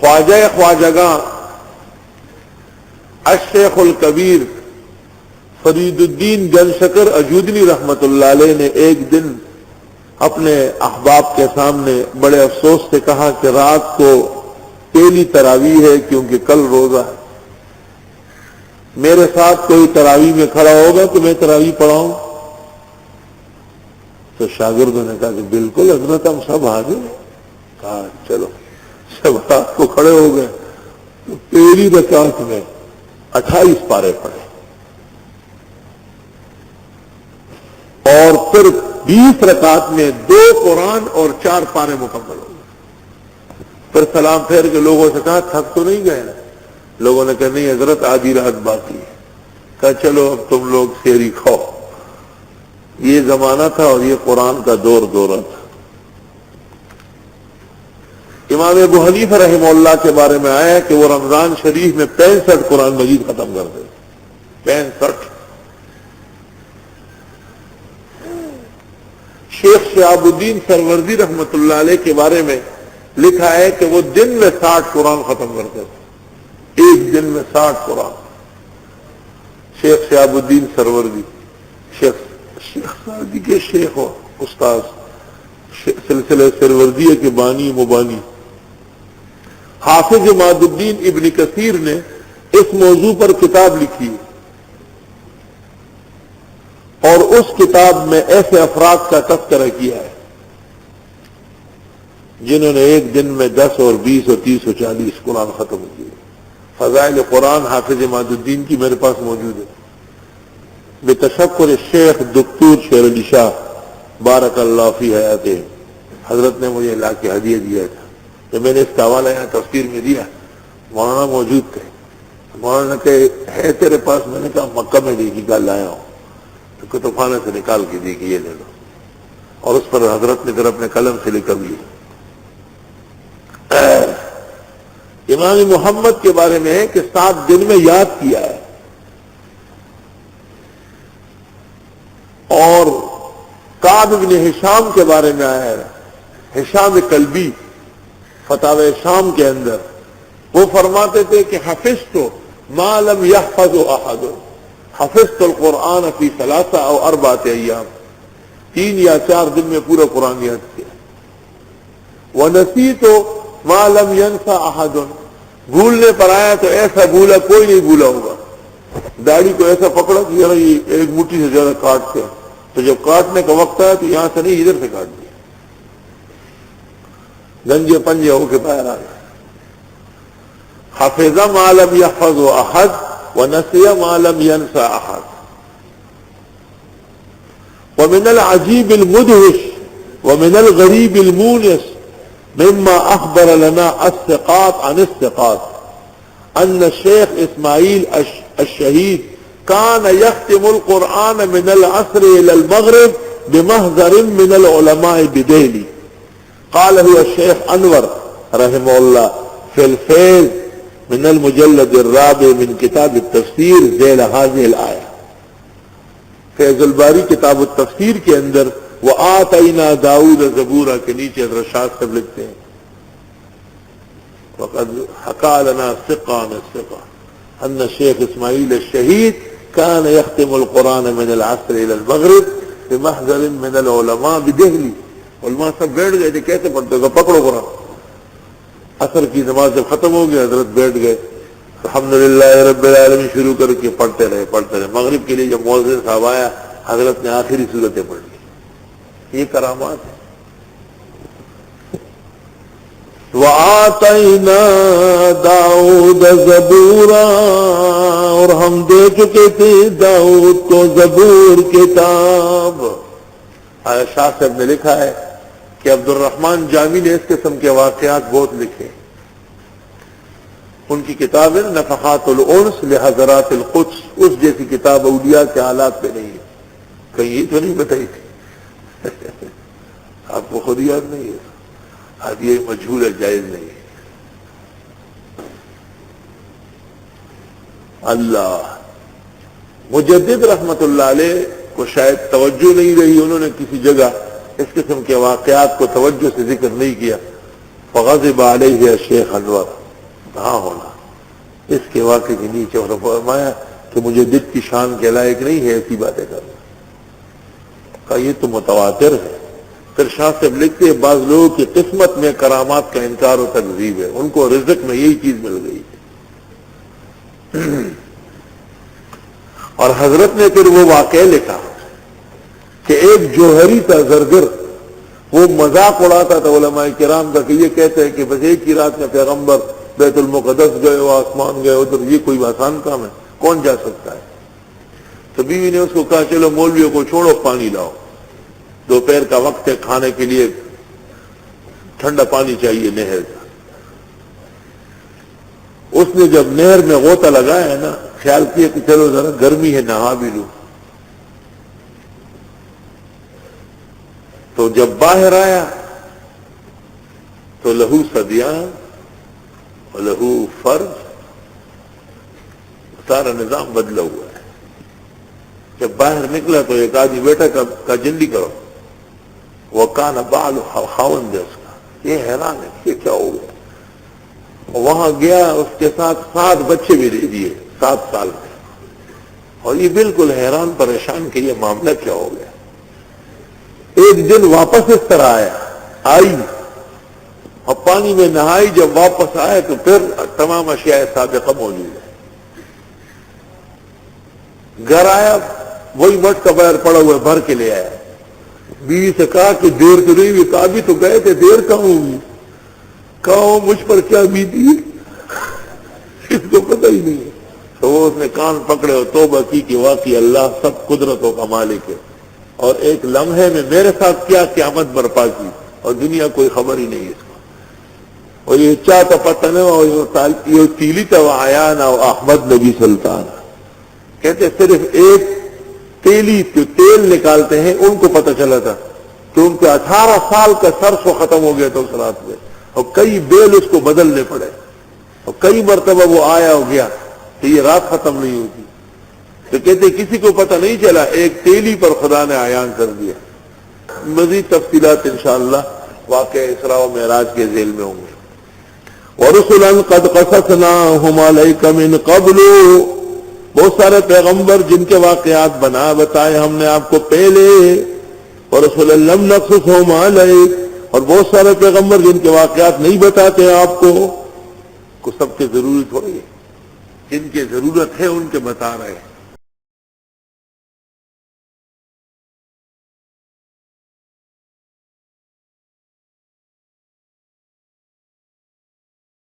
خواجہ خواجگاں الشیخ الکبیر فرید الدین جنشکر اجودنی رحمت اللہ علیہ نے ایک دن اپنے احباب کے سامنے بڑے افسوس سے کہا کہ رات کو پہلی تراویح ہے کیونکہ کل روزہ ہے، میرے ساتھ کوئی تراویح میں کھڑا ہوگا تو میں تراویح پڑھاؤں؟ تو شاگردوں نے کہا کہ بالکل حضرت، ہم سب حاضر ہیں۔ کہا چلو، سب رات کو کھڑے ہو گئے تو پہلی رکعت میں 28 پارے پڑھے اور پھر 20 رکعت میں 2 قرآن اور 4 پارے مکمل ہو گئے۔ پھر سلام پھیر کے لوگوں سے کہا تھک تو نہیں گئے؟ لوگوں نے کہا نہیں حضرت، آدھی رات باقی ہے۔ کہا چلو اب تم لوگ سیری کھاؤ۔ یہ زمانہ تھا اور یہ قرآن کا دورہ تھا۔ امام ابو حنیفہ رحمہ اللہ کے بارے میں آیا کہ وہ رمضان شریف میں 65 قرآن مجید ختم کر دے، 65۔ شیخ شہاب الدین سروردی رحمت اللہ علیہ کے بارے میں لکھا ہے کہ وہ دن میں 60 قرآن ختم کرتے تھے، ایک دن میں 60 قرآن۔ شیخ شہاب الدین سروردی، شیخ سعدی کے شیخ و استاذ، سلسلہ سروردیہ کے بانی مبانی۔ حافظ عماد الدین ابن کثیر نے اس موضوع پر کتاب لکھی اور اس کتاب میں ایسے افراد کا تذکرہ کیا ہے جنہوں نے ایک دن میں 10 اور 20 اور 30 اور 40 قرآن ختم کیے۔ فضائل قرآن حافظ عماد الدین کی میرے پاس موجود ہے، بتشکر شیخ دکتور شیر علی شاہ بارک اللہ فی حیاتہ، حضرت نے مجھے لا کے ہدیہ دیا تھا۔ جب میں نے اس کا حوالہ یہاں تفسیر میں دیا، مولانا موجود تھے، مولانا کہ ہے تیرے پاس؟ میں نے کہا مکہ میں دیکھی، کل لایا ہوں، تو کتبخانے سے نکال کے دی کہ یہ لے لو، اور اس پر حضرت نے پھر اپنے قلم سے لکھ لی۔ امام محمد کے بارے میں ہے کہ 7 دن میں یاد کیا ہے، اور کعب بن ہشام کے بارے میں آیا ہے، ہشام کلبی فتاوی شام کے اندر وہ فرماتے تھے کہ حفظت ما لم يحفظ احد، حفظت القرآن فی 3 او 4 ایام، 3 یا 4 دن میں پورا قرآن یاد کیا۔ ونسیت ما لم ينس احد، بھولنے پر آیا تو ایسا بھولا کوئی نہیں بھولا ہوگا۔ داڑھی کو ایسا پکڑا کہ یہاں یہ ایک مٹھی سے زیادہ کاٹتے ہیں، تو جب کاٹنے کا وقت آیا تو یہاں سے نہیں ادھر سے کاٹ دیا، گنجے پنجے ہو کے باہر آ گئے۔ حفظ ما لم يحفظ احد ونسي ما لم ينس احد۔ ومن العجيب المدهش ومن الغريب المونس مما اخبر لنا الثقات عن الثقات ان الشيخ اسماعيل الشهيد كان يختم القرآن من العصر الى المغرب بمحضر من العلماء بدهلي۔ قال هو الشيخ انور رحمه الله في الفيض من المجلد الرابع من کتاب التفسیر ذیل هذه الآیہ، فیض الباری کتاب التفسیر کے اندر وآتینا داؤد زبورا کے نیچے حضرت شاہ صاحب لکھتے ہیں وقد حکا لنا ثقہ عن الثقہ ان الشیخ اسماعیل الشہید كان يختم القرآن من العصر الى المغرب بمحضر من العلماء بدہلی۔ علماء سب بیٹھ گئے تھے، کیسے پڑھتے تھے؟ پکڑو قرآن۔ عصر کی نماز جب ختم ہو گئی حضرت بیٹھ گئے، الحمدللہ رب العالمین شروع کر کے پڑھتے رہے۔ مغرب کے لیے جب مؤذن صاحب آیا حضرت نے آخری صورتیں پڑھ لی۔ یہ کرامات ہے۔ وَآتَيْنَا داؤد زبورا، اور ہم دے چکے تھے داؤد کو زبور کتاب۔ شاہ صاحب نے لکھا ہے کہ عبد الرحمن جامی نے اس قسم کے واقعات بہت لکھے، ان کی کتاب ہے نفحات الانس لحضرات القدس، اس جیسی کتاب اولیاء کے حالات پہ نہیں ہے، کہیں یہ تو نہیں بتائی تھی آپ کو خود یاد نہیں ہے؟ یہ مجہول ہے، جائز نہیں ہے۔ اللہ مجدد رحمت اللہ علیہ کو شاید توجہ نہیں رہی، انہوں نے کسی جگہ اس قسم کے واقعات کو توجہ سے ذکر نہیں کیا، فغضب علیہ الشیخ انور، کہاں ہونا اس کے واقعے کے نیچے، اور فرمایا کہ مجھے دل کی شان کے لائق نہیں ہے ایسی باتیں کرنا، کہا یہ تو متواتر ہے۔ پھر شاہ صاحب لکھتے ہیں بعض لوگوں کی قسمت میں کرامات کا انکار و تکذیب ہے، ان کو رزق میں یہی چیز مل گئی ہے۔ اور حضرت نے پھر وہ واقعہ لکھا کہ ایک جوہری تھا زرگر، وہ مذاق اڑاتا تھا علماء کرام کا کہ یہ کہتے ہیں کہ بس ایک ہی رات میں پیغمبر بیت المقدس گئے، وہ آسمان گئے ادھر، یہ کوئی آسان کام ہے، کون جا سکتا ہے؟ تو بیوی نے اس کو کہا چلو مولویوں کو چھوڑو، پانی لاؤ، دوپہر کا وقت ہے، کھانے کے لیے ٹھنڈا پانی چاہیے نہر کا۔ اس نے جب نہر میں غوطہ لگایا ہے نا، خیال کیا کہ چلو ذرا گرمی ہے نہا بھی لوں، تو جب باہر آیا تو لہو صدیان اور لہو فرج، سارا نظام بدلا ہوا ہے۔ جب باہر نکلا تو ایک آدمی بیٹا کا جلدی کرو، وہ کان بال خاوند ہے اس کا، یہ حیران ہے کہ کیا ہو گیا۔ وہاں گیا، اس کے ساتھ 7 بچے بھی دے دیے 7 سال کے، اور یہ بالکل حیران پریشان کہ یہ معاملہ کیا ہو گیا۔ ایک دن واپس اس طرح آئی اور پانی میں نہائی، جب واپس آئے تو پھر تمام اشیاء سابقہ موجود ہے۔ گھر آیا، وہی مٹ کا باہر پڑا ہوا بھر کے لے آیا، بیوی سے کہا کہ دیر تو نہیں ہوئی، کہا بھی تو گئے تھے، دیر کہاں ہوگی؟ کہا مجھ پر کیا بیتی اس کو پتہ ہی نہیں ہے۔ تو وہ اس نے کان پکڑے اور توبہ کی کہ واقعی اللہ سب قدرتوں کا مالک ہے، اور ایک لمحے میں میرے ساتھ کیا قیامت برپا کی، اور دنیا کوئی خبر ہی نہیں اس کو۔ اور یہ چاہتا پتہ نہیں، یہ تیلی تو آیا نا احمد نبی سلطان کہتے صرف ایک تیلی جو تیل نکالتے ہیں ان کو پتہ چلا تھا کہ ان کے 18 سال کا سرسو ختم ہو گیا تھا اس رات میں، اور کئی بیل اس کو بدلنے پڑے، اور کئی مرتبہ وہ آیا ہو گیا کہ یہ رات ختم نہیں ہوتی۔ تو کہتے کسی کو پتہ نہیں چلا، ایک تیلی پر خدا نے عیان کر دیا۔ مزید تفصیلات انشاءاللہ واقعہ اسراء و معراج کے ذیل میں ہوں گے۔ وَرُسُلًا قَدْ قَصَصْنَاهُمْ عَلَيْكَ مِنْ قَبْلُ، بہت سارے پیغمبر جن کے واقعات بتائے ہم نے آپ کو پہلے، وَرُسُلًا لَمْ نَقْصُصْهُمْ عَلَيْكَ، اور بہت سارے پیغمبر جن کے واقعات نہیں بتاتے آپ کو سب کی ضرورت ہو رہی ہے، جن کی ضرورت ہے ان کے بتا رہے ہیں۔